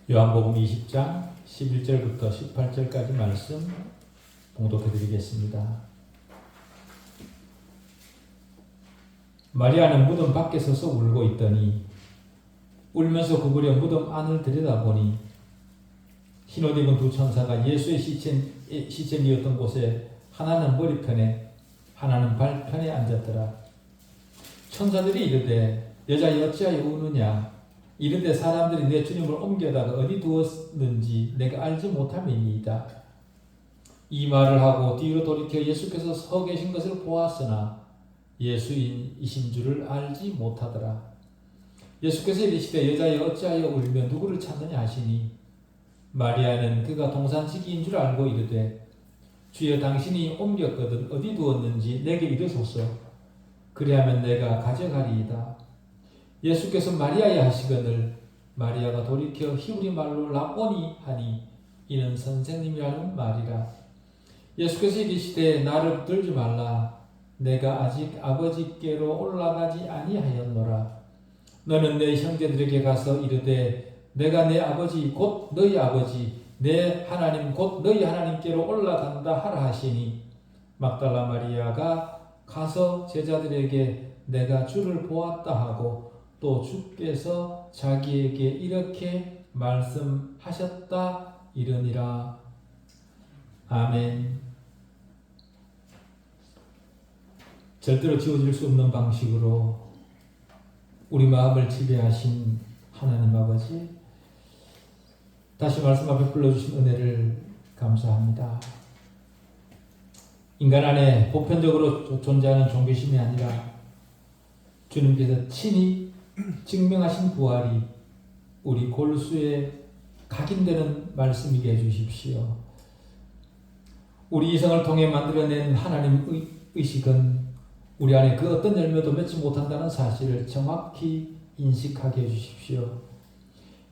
요한복음 20장 11절부터 18절까지 말씀 봉독해 드리겠습니다. 마리아는 무덤 밖에 서서 울고 있더니 울면서 구부려 무덤 안을 들여다보니 흰옷 입은 두 천사가 예수의 시체니었던 곳에 하나는 머리편에 하나는 발편에 앉았더라. 천사들이 이르되 여자여 어찌하여 우느냐? 이르되 사람들이 내 주님을 옮겨다가 어디 두었는지 내가 알지 못함이니이다. 이 말을 하고 뒤로 돌이켜 예수께서 서 계신 것을 보았으나 예수이신 줄을 알지 못하더라. 예수께서 이르시되 여자여 어찌하여 울며 누구를 찾느냐 하시니 마리아는 그가 동산지기인 줄 알고 이르되 주여 당신이 옮겼거든 어디 두었는지 내게 이르소서. 그리하면 내가 가져가리이다. 예수께서 마리아야 하시거늘 마리아가 돌이켜 히브리 말로 라보니 하니 이는 선생님이라는 말이라. 예수께서 이르시되 나를 붙들지 말라. 내가 아직 아버지께로 올라가지 아니하였노라. 너는 내 형제들에게 가서 이르되 내가 내 아버지 곧 너희 아버지 내 하나님 곧 너희 하나님께로 올라간다 하라 하시니 막달라 마리아가 가서 제자들에게 내가 주를 보았다 하고 또 주께서 자기에게 이렇게 말씀하셨다 이르니라. 아멘. 절대로 지워질 수 없는 방식으로 우리 마음을 지배하신 하나님 아버지, 다시 말씀 앞에 불러주신 은혜를 감사합니다. 인간 안에 보편적으로 존재하는 종교심이 아니라 주님께서 친히 증명하신 부활이 우리 골수에 각인되는 말씀이게 해주십시오. 우리 이성을 통해 만들어낸 하나님 의식은 우리 안에 그 어떤 열매도 맺지 못한다는 사실을 정확히 인식하게 해주십시오.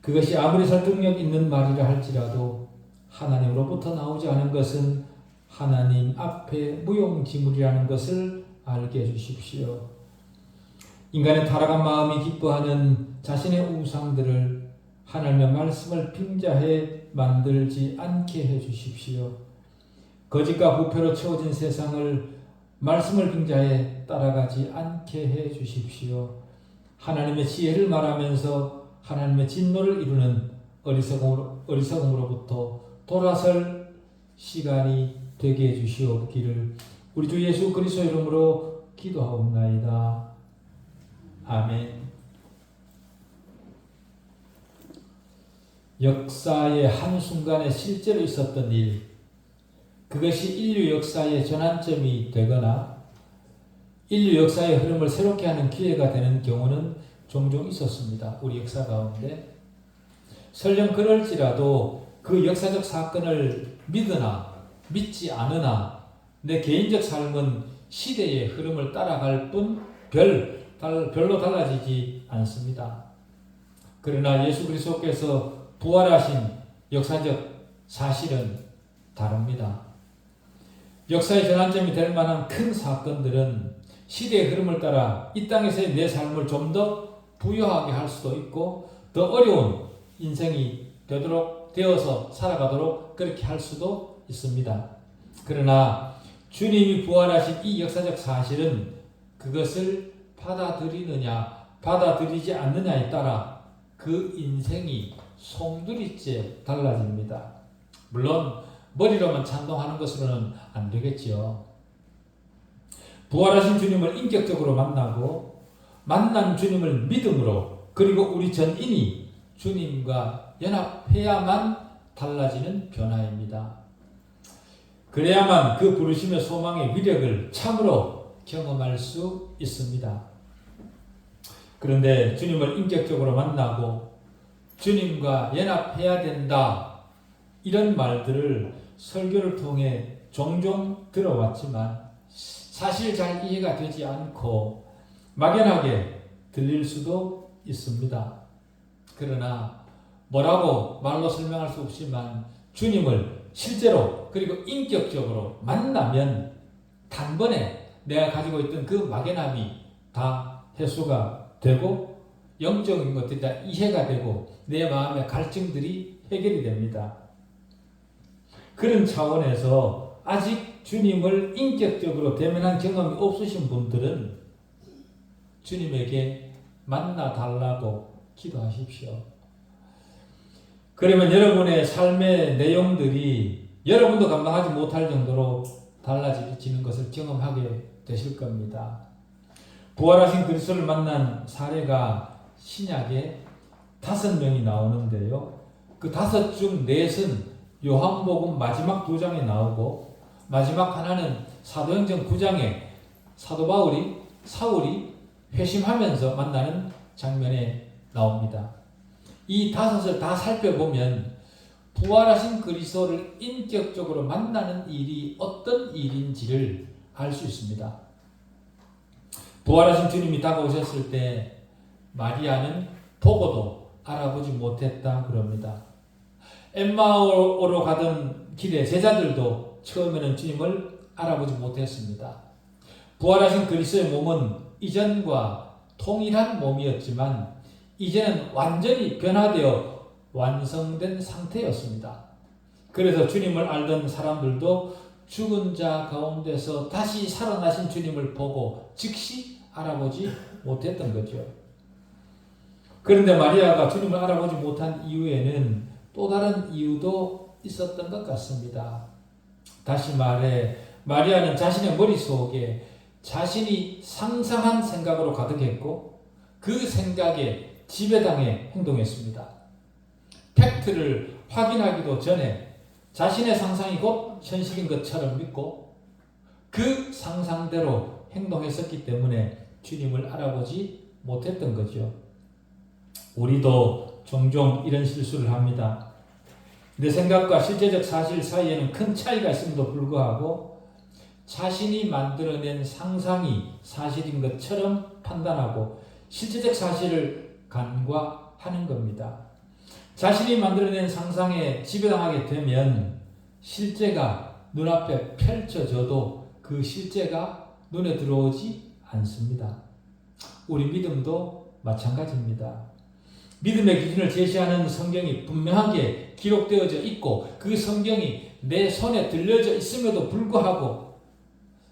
그것이 아무리 설득력 있는 말이라 할지라도 하나님으로부터 나오지 않은 것은 하나님 앞에 무용지물이라는 것을 알게 해주십시오. 인간의 타락한 마음이 기뻐하는 자신의 우상들을 하나님의 말씀을 빙자해 만들지 않게 해주십시오. 거짓과 부패로 채워진 세상을 말씀을 빙자해 따라가지 않게 해주십시오. 하나님의 지혜를 말하면서 하나님의 진노를 이루는 어리석음으로부터 돌아설 시간이 되게 해주시옵기를 우리 주 예수 그리스도 이름으로 기도하옵나이다. 아멘. 역사의 한순간에 실제로 있었던 일, 그것이 인류 역사의 전환점이 되거나 인류 역사의 흐름을 새롭게 하는 기회가 되는 경우는 종종 있었습니다. 우리 역사 가운데. 설령 그럴지라도 그 역사적 사건을 믿으나 믿지 않으나 내 개인적 삶은 시대의 흐름을 따라갈 뿐 별로 달라지지 않습니다. 그러나 예수 그리스도께서 부활하신 역사적 사실은 다릅니다. 역사의 전환점이 될 만한 큰 사건들은 시대의 흐름을 따라 이 땅에서의 내 삶을 좀 더 부유하게 할 수도 있고 더 어려운 인생이 되어서 살아가도록 그렇게 할 수도 있습니다. 그러나 주님이 부활하신 이 역사적 사실은 그것을 받아들이느냐 받아들이지 않느냐에 따라 그 인생이 송두리째 달라집니다. 물론 머리로만 찬송하는 것으로는 안 되겠지요. 부활하신 주님을 인격적으로 만나고 만난 주님을 믿음으로 그리고 우리 전인이 주님과 연합해야만 달라지는 변화입니다. 그래야만 그 부르심의 소망의 위력을 참으로 경험할 수 있습니다. 그런데 주님을 인격적으로 만나고 주님과 연합해야 된다, 이런 말들을 설교를 통해 종종 들어왔지만 사실 잘 이해가 되지 않고 막연하게 들릴 수도 있습니다. 그러나 뭐라고 말로 설명할 수 없지만 주님을 실제로 그리고 인격적으로 만나면 단번에 내가 가지고 있던 그 막연함이 다 해소가 되고 영적인 것들이 다 이해가 되고 내 마음의 갈증들이 해결이 됩니다. 그런 차원에서 아직 주님을 인격적으로 대면한 경험이 없으신 분들은 주님에게 만나 달라고 기도하십시오. 그러면 여러분의 삶의 내용들이 여러분도 감당하지 못할 정도로 달라지는 것을 경험하게 되실 겁니다. 부활하신 그리스도를 만난 사례가 신약에 5명이 나오는데요. 그 5 중 4은 요한복음 마지막 2장에 나오고 마지막 하나는 사도행전 9장에 사도 사울이 회심하면서 만나는 장면에 나옵니다. 이 5을 다 살펴보면 부활하신 그리스도를 인격적으로 만나는 일이 어떤 일인지를 알 수 있습니다. 부활하신 주님이 다가오셨을 때 마리아는 보고도 알아보지 못했다 그럽니다. 엠마오로 가던 길에 제자들도 처음에는 주님을 알아보지 못했습니다. 부활하신 그리스도의 몸은 이전과 동일한 몸이었지만 이제는 완전히 변화되어 완성된 상태였습니다. 그래서 주님을 알던 사람들도 죽은 자 가운데서 다시 살아나신 주님을 보고 즉시 알아보지 못했던 거죠. 그런데 마리아가 주님을 알아보지 못한 이유에는 또 다른 이유도 있었던 것 같습니다. 다시 말해 마리아는 자신의 머릿속에 자신이 상상한 생각으로 가득했고 그 생각에 지배당해 행동했습니다. 팩트를 확인하기도 전에 자신의 상상이 곧 현실인 것처럼 믿고 그 상상대로 행동했었기 때문에 주님을 알아보지 못했던 거죠. 우리도 종종 이런 실수를 합니다. 내 생각과 실제적 사실 사이에는 큰 차이가 있음에도 불구하고 자신이 만들어낸 상상이 사실인 것처럼 판단하고 실제적 사실을 간과하는 겁니다. 자신이 만들어낸 상상에 지배당하게 되면 실제가 눈앞에 펼쳐져도 그 실제가 눈에 들어오지 않습니다. 우리 믿음도 마찬가지입니다. 믿음의 기준을 제시하는 성경이 분명하게 기록되어져 있고 그 성경이 내 손에 들려져 있음에도 불구하고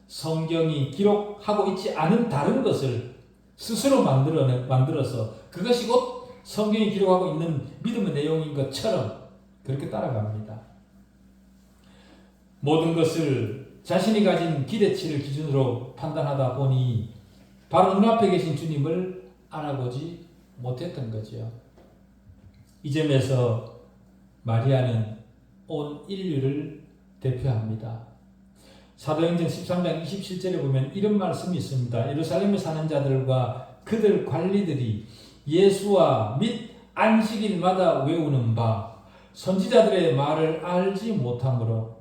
성경이 기록하고 있지 않은 다른 것을 스스로 만들어서 그것이 곧 성경이 기록하고 있는 믿음의 내용인 것처럼 그렇게 따라갑니다. 모든 것을 자신이 가진 기대치를 기준으로 판단하다 보니 바로 눈앞에 계신 주님을 알아보지 못했던 거죠. 이 점에서 마리아는 온 인류를 대표합니다. 사도행전 13장 27절에 보면 이런 말씀이 있습니다. 예루살렘에 사는 자들과 그들 관리들이 예수와 및 안식일마다 외우는 바 선지자들의 말을 알지 못하므로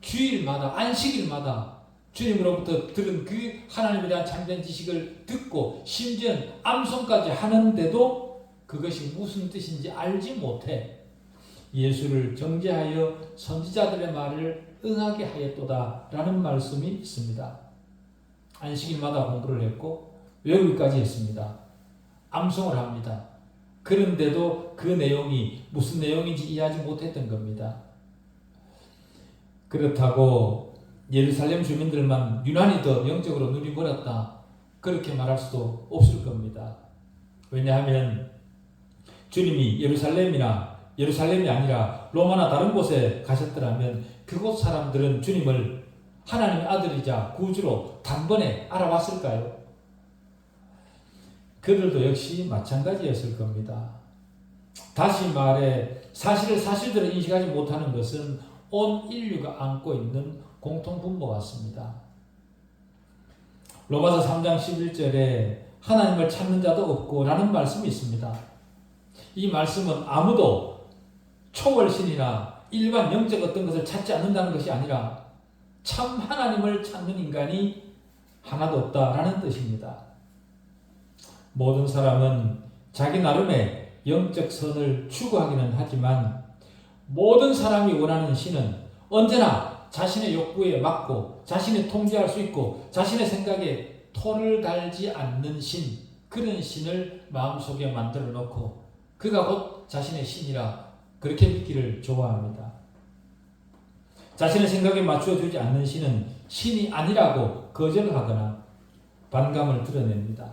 주일마다 안식일마다 주님으로부터 들은 그 하나님에 대한 참된 지식을 듣고 심지어 암송까지 하는데도 그것이 무슨 뜻인지 알지 못해 예수를 정죄하여 선지자들의 말을 응하게 하였도다 라는 말씀이 있습니다. 안식일마다 공부를 했고 외우기까지 했습니다. 암송을 합니다. 그런데도 그 내용이 무슨 내용인지 이해하지 못했던 겁니다. 그렇다고 예루살렘 주민들만 유난히 더 영적으로 눈이 멀었다 그렇게 말할 수도 없을 겁니다. 왜냐하면 주님이 예루살렘이 아니라 로마나 다른 곳에 가셨더라면 그곳 사람들은 주님을 하나님의 아들이자 구주로 단번에 알아봤을까요? 그들도 역시 마찬가지였을 겁니다. 다시 말해 사실을 사실대로 인식하지 못하는 것은 온 인류가 안고 있는 공통분모 같습니다. 로마서 3장 11절에 하나님을 찾는 자도 없고 라는 말씀이 있습니다. 이 말씀은 아무도 초월신이나 일반 영적 어떤 것을 찾지 않는다는 것이 아니라 참 하나님을 찾는 인간이 하나도 없다라는 뜻입니다. 모든 사람은 자기 나름의 영적 선을 추구하기는 하지만 모든 사람이 원하는 신은 언제나 자신의 욕구에 맞고 자신이 통제할 수 있고 자신의 생각에 토를 달지 않는 신, 그런 신을 마음속에 만들어 놓고 그가 곧 자신의 신이라 그렇게 믿기를 좋아합니다. 자신의 생각에 맞춰주지 않는 신은 신이 아니라고 거절하거나 반감을 드러냅니다.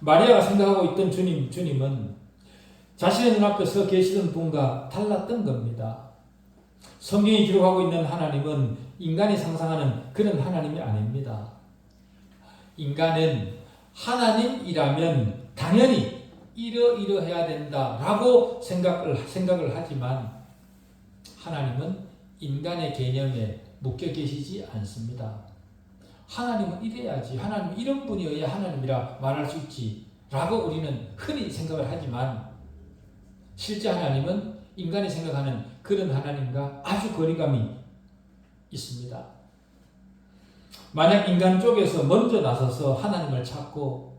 마리아가 생각하고 있던 주님은 자신의 눈앞에 서 계시던 분과 달랐던 겁니다. 성경이 기록하고 있는 하나님은 인간이 상상하는 그런 하나님이 아닙니다. 인간은 하나님이라면 당연히 이러이러해야 된다라고 생각을 하지만 하나님은 인간의 개념에 묶여 계시지 않습니다. 하나님은 이래야지, 하나님 이런 분이어야 하나님이라 말할 수 있지 라고 우리는 흔히 생각을 하지만 실제 하나님은 인간이 생각하는 그런 하나님과 아주 거리감이 있습니다. 만약 인간 쪽에서 먼저 나서서 하나님을 찾고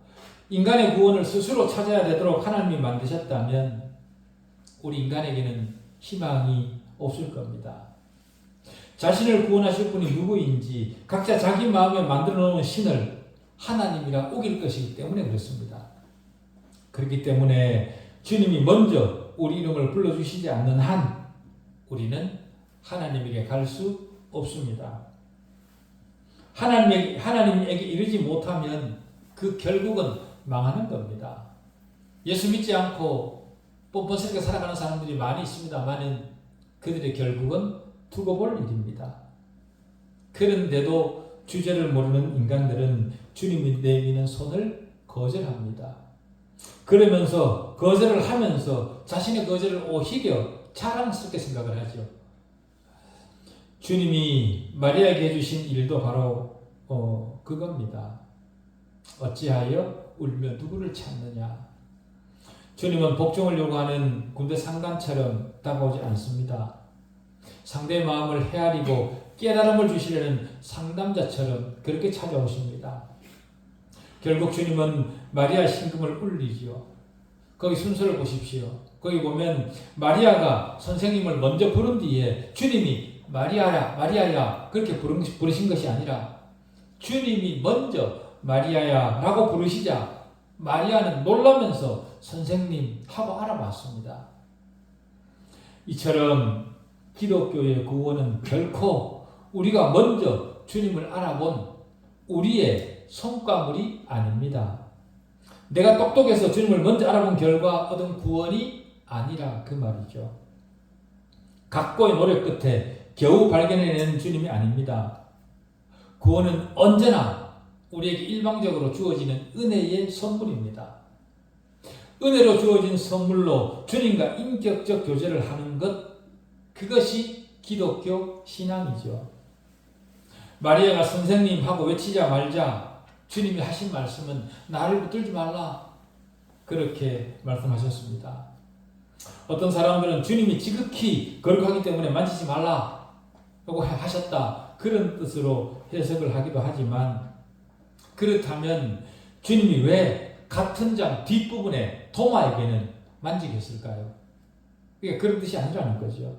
인간의 구원을 스스로 찾아야 되도록 하나님이 만드셨다면 우리 인간에게는 희망이 없을 겁니다. 자신을 구원하실 분이 누구인지 각자 자기 마음에 만들어 놓은 신을 하나님이라 우길 것이기 때문에 그렇습니다. 그렇기 때문에 주님이 먼저 우리 이름을 불러주시지 않는 한 우리는 하나님에게 갈 수 없습니다. 하나님에게 이르지 못하면 그 결국은 망하는 겁니다. 예수 믿지 않고 뻔뻔스럽게 살아가는 사람들이 많이 있습니다만 그들의 결국은 두고 볼 일입니다. 그런데도 주제를 모르는 인간들은 주님이 내미는 손을 거절합니다. 그러면서 거절을 하면서 자신의 거절을 오히려 자랑스럽게 생각을 하죠. 주님이 마리아에게 해주신 일도 바로 그겁니다. 어찌하여 울며 누구를 찾느냐. 주님은 복종을 요구하는 군대 상관처럼 다가오지 않습니다. 상대의 마음을 헤아리고 깨달음을 주시려는 상담자처럼 그렇게 찾아오십니다. 결국 주님은 마리아 심금을 울리죠. 거기 순서를 보십시오. 거기 보면 마리아가 선생님을 먼저 부른 뒤에 주님이 마리아야 마리아야 그렇게 부르신 것이 아니라 주님이 먼저 마리아야 라고 부르시자 마리아는 놀라면서 선생님 하고 알아봤습니다. 이처럼 기독교의 구원은 결코 우리가 먼저 주님을 알아본 우리의 성과물이 아닙니다. 내가 똑똑해서 주님을 먼저 알아본 결과 얻은 구원이 아니라 그 말이죠. 각고의 노력 끝에 겨우 발견해낸 주님이 아닙니다. 구원은 언제나 우리에게 일방적으로 주어지는 은혜의 선물입니다. 은혜로 주어진 선물로 주님과 인격적 교제를 하는 것, 그것이 기독교 신앙이죠. 마리아가 선생님하고 외치자 말자 주님이 하신 말씀은 나를 붙들지 말라 그렇게 말씀하셨습니다. 어떤 사람들은 주님이 지극히 거룩하기 때문에 만지지 말라고 하셨다 그런 뜻으로 해석을 하기도 하지만 그렇다면 주님이 왜 같은 장 뒷부분에 도마에게는 만지게 했을까요? 그러니까 그런 뜻이 아니라는 거죠.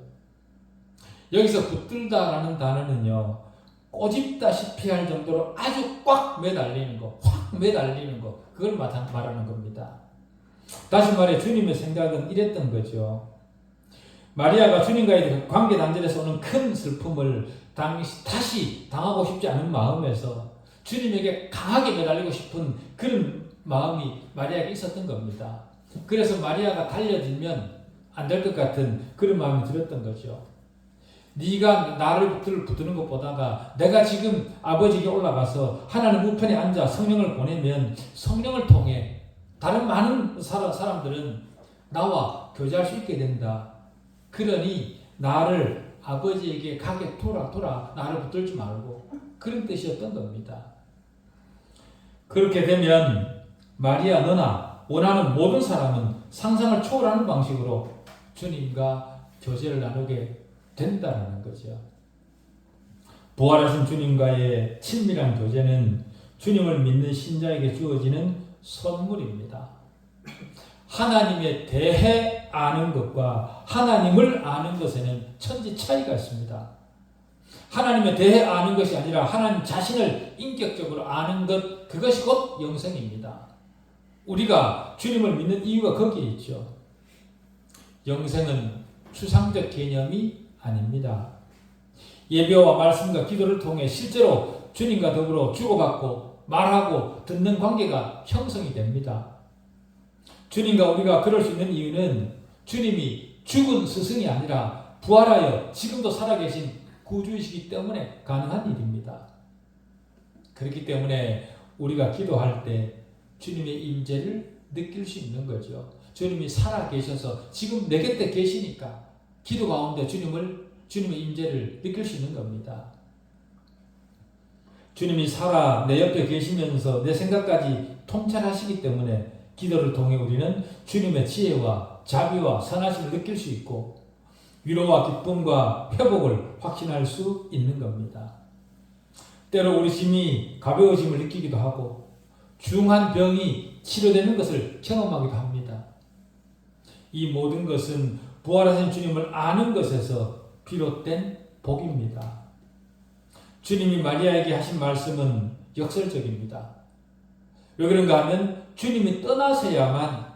여기서 붙들다라는 단어는요, 꼬집다시피 할 정도로 아주 꽉 매달리는 거, 확 매달리는 거, 그걸 말하는 겁니다. 다시 말해 주님의 생각은 이랬던 거죠. 마리아가 주님과의 관계 단절에서 오는 큰 슬픔을 다시 당하고 싶지 않은 마음에서 주님에게 강하게 매달리고 싶은 그런 마음이 마리아에게 있었던 겁니다. 그래서 마리아가 달려들면 안 될 것 같은 그런 마음이 들었던 거죠. 네가 나를 붙드는 것보다가 내가 지금 아버지에게 올라가서 하나님 우편에 앉아 성령을 보내면 성령을 통해 다른 많은 사람들은 나와 교제할 수 있게 된다. 그러니 나를 아버지에게 가게 돌아 나를 붙들지 말고 그런 뜻이었던 겁니다. 그렇게 되면 마리아 너나 원하는 모든 사람은 상상을 초월하는 방식으로 주님과 교제를 나누게 된다는 거죠. 부활하신 주님과의 친밀한 교제는 주님을 믿는 신자에게 주어지는 선물입니다. 하나님에 대해 아는 것과 하나님을 아는 것에는 천지 차이가 있습니다. 하나님에 대해 아는 것이 아니라 하나님 자신을 인격적으로 아는 것, 그것이 곧 영생입니다. 우리가 주님을 믿는 이유가 거기에 있죠. 영생은 추상적 개념이 아닙니다. 예배와 말씀과 기도를 통해 실제로 주님과 더불어 주고받고 말하고 듣는 관계가 형성이 됩니다. 주님과 우리가 그럴 수 있는 이유는 주님이 죽은 스승이 아니라 부활하여 지금도 살아계신 구주이시기 때문에 가능한 일입니다. 그렇기 때문에 우리가 기도할 때 주님의 임재를 느낄 수 있는 거죠. 주님이 살아계셔서 지금 내 곁에 계시니까 기도 가운데 주님의 임재를 느낄 수 있는 겁니다. 주님이 살아 내 옆에 계시면서 내 생각까지 통찰하시기 때문에 기도를 통해 우리는 주님의 지혜와 자비와 선하심을 느낄 수 있고 위로와 기쁨과 회복을 확신할 수 있는 겁니다. 때로 우리 심이 가벼워짐을 느끼기도 하고 중한 병이 치료되는 것을 경험하기도 합니다. 이 모든 것은 부활하신 주님을 아는 것에서 비롯된 복입니다. 주님이 마리아에게 하신 말씀은 역설적입니다. 왜 그런가 하면 주님이 떠나셔야만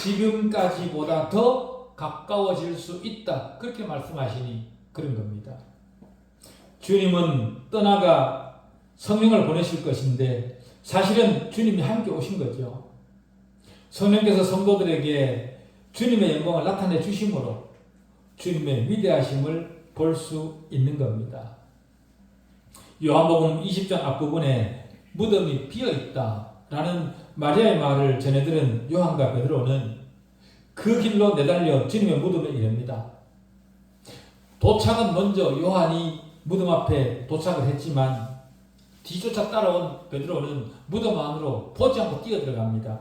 지금까지보다 더 가까워질 수 있다. 그렇게 말씀하시니 그런 겁니다. 주님은 떠나가 성령을 보내실 것인데 사실은 주님이 함께 오신 거죠. 성령께서 성도들에게 주님의 영광을 나타내 주심으로 주님의 위대하심을 볼 수 있는 겁니다. 요한복음 20장 앞부분에 무덤이 비어있다라는 마리아의 말을 전해들은 요한과 베드로는 그 길로 내달려 주님의 무덤에 이릅니다. 도착은 먼저 요한이 무덤 앞에 도착을 했지만 뒤쫓아 따라온 베드로는 무덤 안으로 보지 않고 뛰어들어갑니다.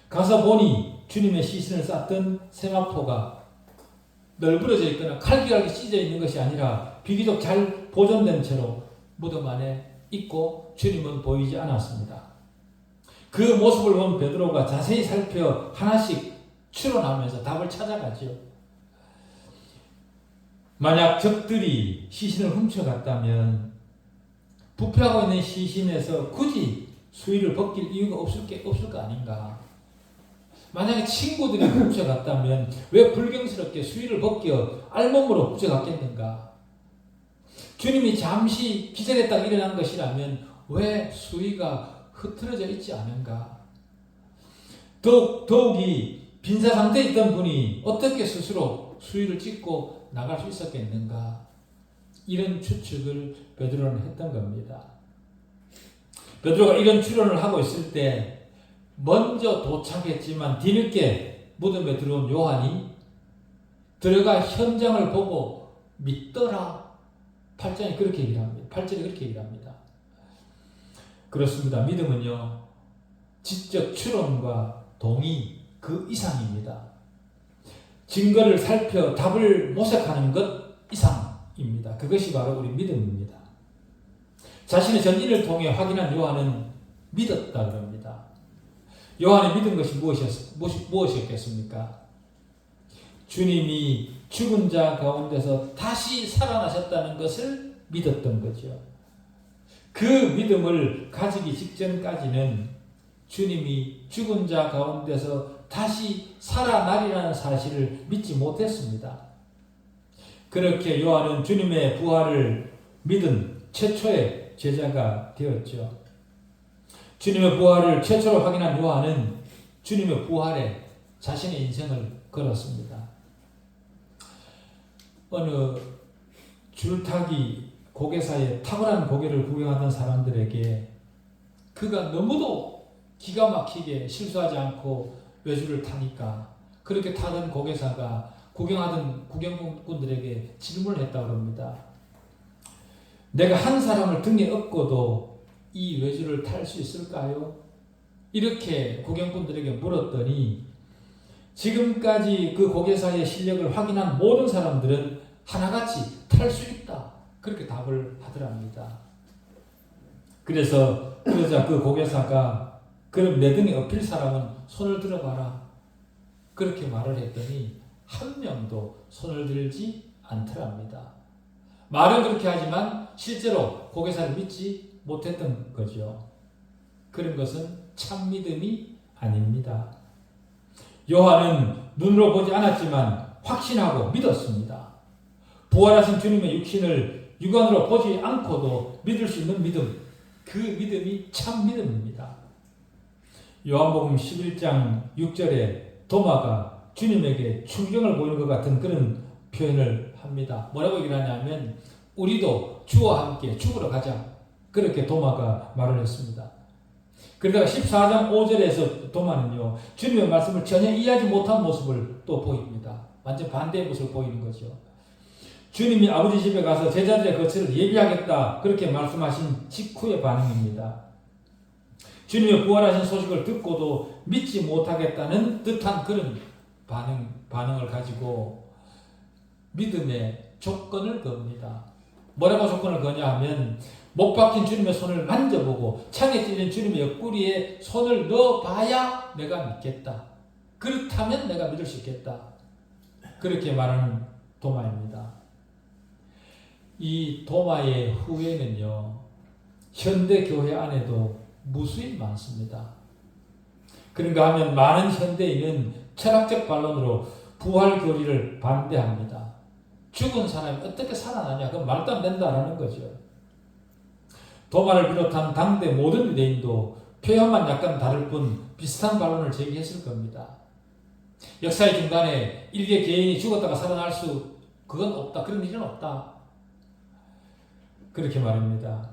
가서 보니 주님의 시신을 쌌던 세마포가 널브러져 있거나 칼기하게 찢어져 있는 것이 아니라 비교적 잘 보존된 채로 무덤 안에 있고 주님은 보이지 않았습니다. 그 모습을 본 베드로가 자세히 살펴 하나씩 추론하면서 답을 찾아가죠. 만약 적들이 시신을 훔쳐갔다면 부패하고 있는 시신에서 굳이 수의를 벗길 이유가 없을 거 아닌가. 만약에 친구들이 훔쳐갔다면 왜 불경스럽게 수의를 벗겨 알몸으로 훔쳐갔겠는가. 주님이 잠시 기절했다가 일어난 것이라면 왜 수의가 흐트러져 있지 않은가. 더욱이 빈사 상태에 있던 분이 어떻게 스스로 수의를 찍고 나갈 수 있었겠는가. 이런 추측을 베드로는 했던 겁니다. 베드로가 이런 추론을 하고 있을 때 먼저 도착했지만 뒤늦게 무덤에 들어온 요한이 들어가 현장을 보고 믿더라. 8절이 그렇게 얘기를 합니다. 그렇습니다. 믿음은요, 지적 추론과 동의 그 이상입니다. 증거를 살펴 답을 모색하는 것 이상입니다. 그것이 바로 우리 믿음입니다. 자신의 전인을 통해 확인한 요한은 믿었다 그럽니다. 요한이 믿은 것이 무엇이었겠습니까? 주님이 죽은 자 가운데서 다시 살아나셨다는 것을 믿었던 거죠. 그 믿음을 가지기 직전까지는 주님이 죽은 자 가운데서 다시 살아나리라는 사실을 믿지 못했습니다. 그렇게 요한은 주님의 부활을 믿은 최초의 제자가 되었죠. 주님의 부활을 최초로 확인한 요한은 주님의 부활에 자신의 인생을 걸었습니다. 어느 줄타기 고개사에 탁월한 고개를 구경하던 사람들에게 그가 너무도 기가 막히게 실수하지 않고 외줄을 타니까 그렇게 타던 고개사가 구경하던 구경꾼들에게 질문을 했다고 합니다. 내가 한 사람을 등에 업고도 이 외줄을 탈 수 있을까요? 이렇게 구경꾼들에게 물었더니 지금까지 그 고개사의 실력을 확인한 모든 사람들은 하나같이 탈 수 있다. 그렇게 답을 하더랍니다. 그러자 그 고개사가 그럼 내 등에 업힐 사람은 손을 들어봐라. 그렇게 말을 했더니 한 명도 손을 들지 않더랍니다. 말은 그렇게 하지만 실제로 고개사를 믿지 못했던 거죠. 그런 것은 참 믿음이 아닙니다. 요한은 눈으로 보지 않았지만 확신하고 믿었습니다. 부활하신 주님의 육신을 육안으로 보지 않고도 믿을 수 있는 믿음, 그 믿음이 참 믿음입니다. 요한복음 11장 6절에 도마가 주님에게 충격을 보이는 것 같은 그런 표현을 합니다. 뭐라고 얘기하냐면 우리도 주와 함께 죽으러 가자. 그렇게 도마가 말을 했습니다. 그러다가 14장 5절에서 도마는요, 주님의 말씀을 전혀 이해하지 못한 모습을 또 보입니다. 완전 반대의 모습을 보이는 거죠. 주님이 아버지 집에 가서 제자들의 거처를 예비하겠다 그렇게 말씀하신 직후의 반응입니다. 주님의 부활하신 소식을 듣고도 믿지 못하겠다는 듯한 그런 반응을 가지고 믿음의 조건을 겁니다. 뭐라고 조건을 거냐 하면 못 박힌 주님의 손을 만져보고 창에 찔린 주님의 옆구리에 손을 넣어봐야 내가 믿겠다. 그렇다면 내가 믿을 수 있겠다. 그렇게 말하는 도마입니다. 이 도마의 후회는요, 현대 교회 안에도 무수히 많습니다. 그런가 하면 많은 현대인은 철학적 반론으로 부활 교리를 반대합니다. 죽은 사람이 어떻게 살아나냐? 그건 말도 안 된다라는 거죠. 도마를 비롯한 당대 모든 유대인도 표현만 약간 다를 뿐 비슷한 반론을 제기했을 겁니다. 역사의 중간에 일개 개인이 죽었다가 살아날 그건 없다. 그런 일은 없다. 그렇게 말합니다.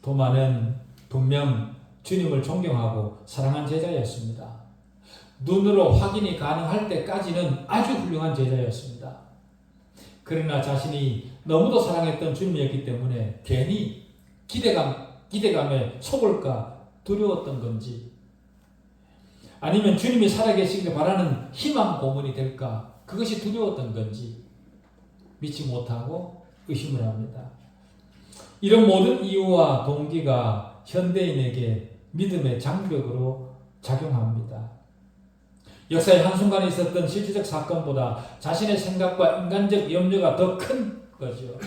도마는 분명 주님을 존경하고 사랑한 제자였습니다. 눈으로 확인이 가능할 때까지는 아주 훌륭한 제자였습니다. 그러나 자신이 너무도 사랑했던 주님이었기 때문에 괜히 기대감에 속을까 두려웠던 건지, 아니면 주님이 살아계시길 바라는 희망 고문이 될까, 그것이 두려웠던 건지 믿지 못하고 의심을 합니다. 이런 모든 이유와 동기가 현대인에게 믿음의 장벽으로 작용합니다. 역사의 한순간에 있었던 실질적 사건보다 자신의 생각과 인간적 염려가 더 큰 거죠.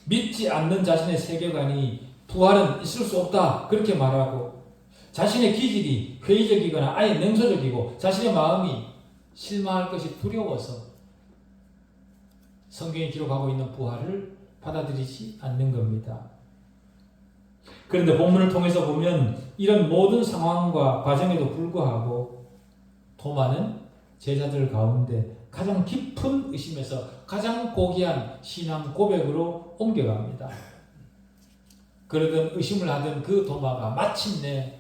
믿지 않는 자신의 세계관이 부활은 있을 수 없다 그렇게 말하고, 자신의 기질이 회의적이거나 아예 냉소적이고 자신의 마음이 실망할 것이 두려워서 성경이 기록하고 있는 부활을 받아들이지 않는 겁니다. 그런데 본문을 통해서 보면 이런 모든 상황과 과정에도 불구하고 도마는 제자들 가운데 가장 깊은 의심에서 가장 고귀한 신앙 고백으로 옮겨갑니다. 그러던 의심을 하던 그 도마가 마침내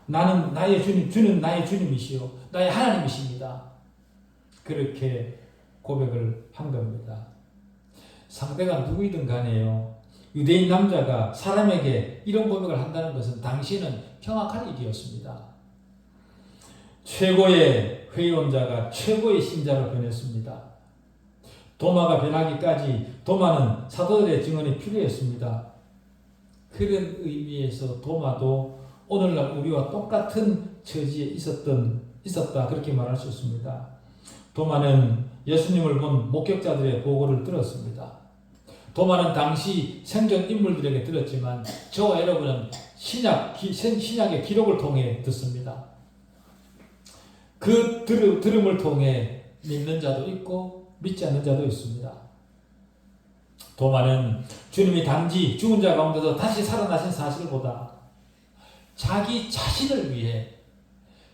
나는 나의 주님, 주는 나의 주님이시요 나의 하나님이십니다. 그렇게 고백을 한 겁니다. 상대가 누구이든 간에요, 유대인 남자가 사람에게 이런 고백을 한다는 것은 당시에는 경악할 일이었습니다. 최고의 회의론자가 최고의 신자로 변했습니다. 도마가 변하기까지 도마는 사도들의 증언이 필요했습니다. 그런 의미에서 도마도 오늘날 우리와 똑같은 처지에 있었다 그렇게 말할 수 있습니다. 도마는 예수님을 본 목격자들의 보고를 들었습니다. 도마는 당시 생존 인물들에게 들었지만 저와 여러분은 신약의 기록을 통해 듣습니다. 그 들음을 통해 믿는 자도 있고 믿지 않는 자도 있습니다. 도마는 주님이 단지 죽은 자 가운데서 다시 살아나신 사실보다 자기 자신을 위해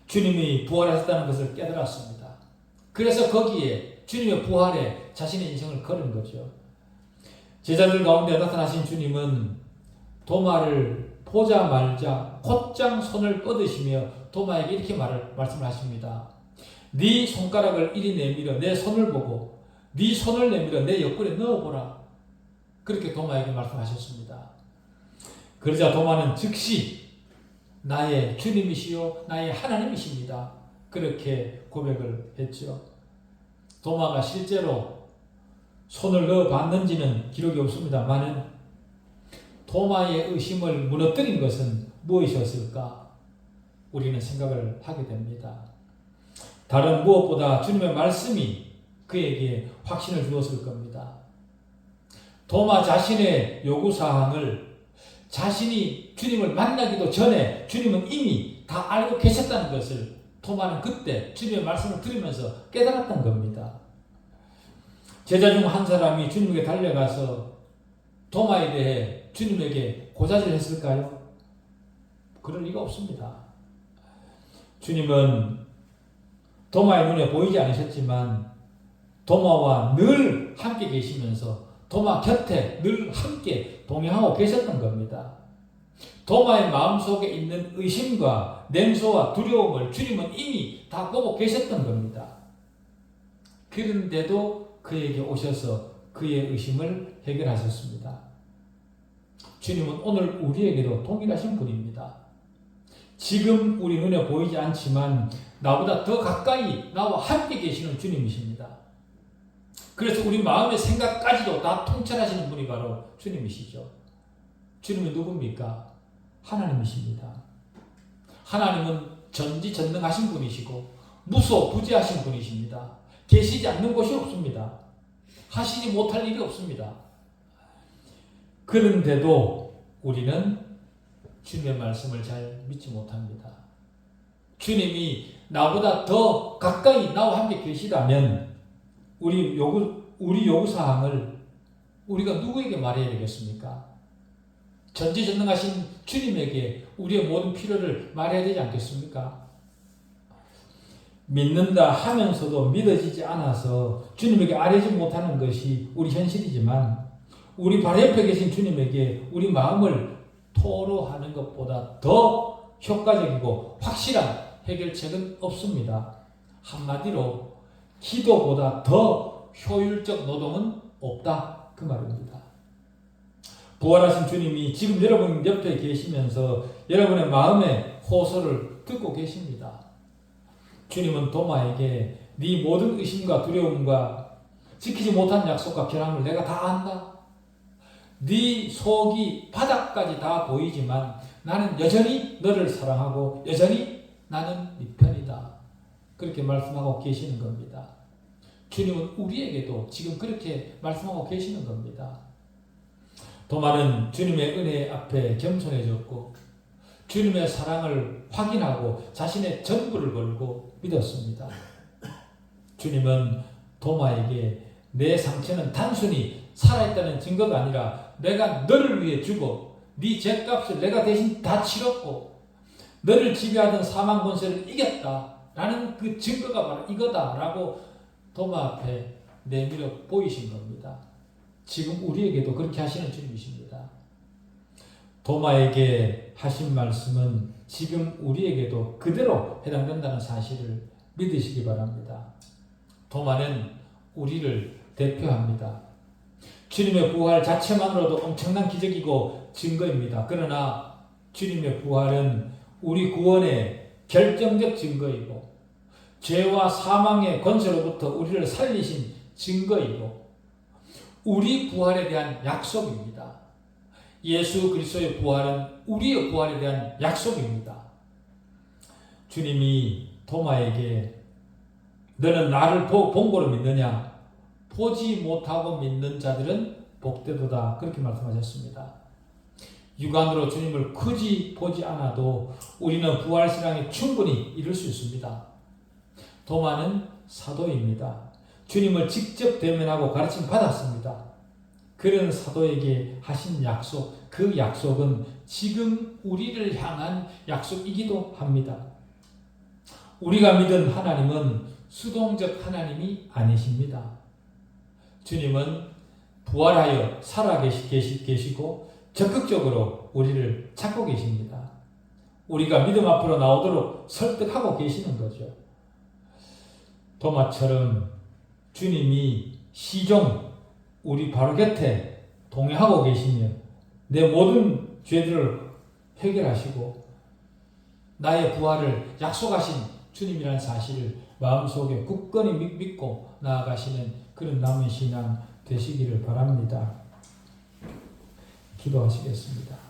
주님이 부활하셨다는 것을 깨달았습니다. 그래서 거기에 주님의 부활에 자신의 인생을 걸은 거죠. 제자들 가운데 나타나신 주님은 도마를 보자마자 곧장 손을 뻗으시며 도마에게 이렇게 말씀을 하십니다. 네 손가락을 이리 내밀어 내 손을 보고 네 손을 내밀어 내 옆구리에 넣어보라. 그렇게 도마에게 말씀하셨습니다. 그러자 도마는 즉시 나의 주님이시요 나의 하나님이십니다. 그렇게 고백을 했죠. 도마가 실제로 손을 넣어봤는지는 기록이 없습니다만은 도마의 의심을 무너뜨린 것은 무엇이었을까? 우리는 생각을 하게 됩니다. 다른 무엇보다 주님의 말씀이 그에게 확신을 주었을 겁니다. 도마 자신의 요구사항을 자신이 주님을 만나기도 전에 주님은 이미 다 알고 계셨다는 것을 토마는 그때 주님의 말씀을 들으면서 깨달았던 겁니다. 제자 중 한 사람이 주님에게 달려가서 도마에 대해 주님에게 고자질했을까요? 그럴 리가 없습니다. 주님은 도마의 눈에 보이지 않으셨지만 도마와 늘 함께 계시면서 도마 곁에 늘 함께 동행하고 계셨던 겁니다. 도마의 마음속에 있는 의심과 냉소와 두려움을 주님은 이미 다 보고 계셨던 겁니다. 그런데도 그에게 오셔서 그의 의심을 해결하셨습니다. 주님은 오늘 우리에게도 동일하신 분입니다. 지금 우리 눈에 보이지 않지만 나보다 더 가까이 나와 함께 계시는 주님이십니다. 그래서 우리 마음의 생각까지도 다 통찰하시는 분이 바로 주님이시죠. 주님은 누굽니까? 하나님이십니다. 하나님은 전지전능하신 분이시고 무소부지하신 분이십니다. 계시지 않는 곳이 없습니다. 하시지 못할 일이 없습니다. 그런데도 우리는 주님의 말씀을 잘 믿지 못합니다. 주님이 나보다 더 가까이 나와 함께 계시다면 우리 요구사항을 우리가 누구에게 말해야 되겠습니까? 전지전능하신 주님에게 우리의 모든 필요를 말해야 되지 않겠습니까? 믿는다 하면서도 믿어지지 않아서 주님에게 아뢰지 못하는 것이 우리 현실이지만 우리 바로 옆에 계신 주님에게 우리 마음을 토로하는 것보다 더 효과적이고 확실한 해결책은 없습니다. 한마디로 기도보다 더 효율적 노동은 없다 그 말입니다. 부활하신 주님이 지금 여러분 옆에 계시면서 여러분의 마음의 호소를 듣고 계십니다. 주님은 도마에게 네 모든 의심과 두려움과 지키지 못한 약속과 결함을 내가 다 안다. 네 속이 바닥까지 다 보이지만 나는 여전히 너를 사랑하고 여전히 나는 네 편이다. 그렇게 말씀하고 계시는 겁니다. 주님은 우리에게도 지금 그렇게 말씀하고 계시는 겁니다. 도마는 주님의 은혜 앞에 겸손해졌고 주님의 사랑을 확인하고 자신의 전부를 걸고 믿었습니다. 주님은 도마에게 내 상처는 단순히 살아있다는 증거가 아니라 내가 너를 위해 죽어 네 죄값을 내가 대신 다 치렀고 너를 지배하던 사망 권세를 이겼다 라는 그 증거가 바로 이거다 라고 도마 앞에 내밀어 보이신 겁니다. 지금 우리에게도 그렇게 하시는 주님이십니다. 도마에게 하신 말씀은 지금 우리에게도 그대로 해당된다는 사실을 믿으시기 바랍니다. 도마는 우리를 대표합니다. 주님의 부활 자체만으로도 엄청난 기적이고 증거입니다. 그러나 주님의 부활은 우리 구원의 결정적 증거이고 죄와 사망의 권세로부터 우리를 살리신 증거이고 우리 부활에 대한 약속입니다. 예수 그리스도의 부활은 우리의 부활에 대한 약속입니다. 주님이 도마에게 너는 나를 본 거로 믿느냐? 보지 못하고 믿는 자들은 복되도다. 그렇게 말씀하셨습니다. 육안으로 주님을 굳이 보지 않아도 우리는 부활신앙에 충분히 이룰 수 있습니다. 도마는 사도입니다. 주님을 직접 대면하고 가르침 받았습니다. 그런 사도에게 하신 약속, 그 약속은 지금 우리를 향한 약속이기도 합니다. 우리가 믿은 하나님은 수동적 하나님이 아니십니다. 주님은 부활하여 살아 계시고 적극적으로 우리를 찾고 계십니다. 우리가 믿음 앞으로 나오도록 설득하고 계시는 거죠. 도마처럼 주님이 시종 우리 바로 곁에 동행하고 계시며 내 모든 죄들을 해결하시고 나의 부활을 약속하신 주님이라는 사실을 마음속에 굳건히 믿고 나아가시는 그런 남은 신앙 되시기를 바랍니다. 기도하시겠습니다.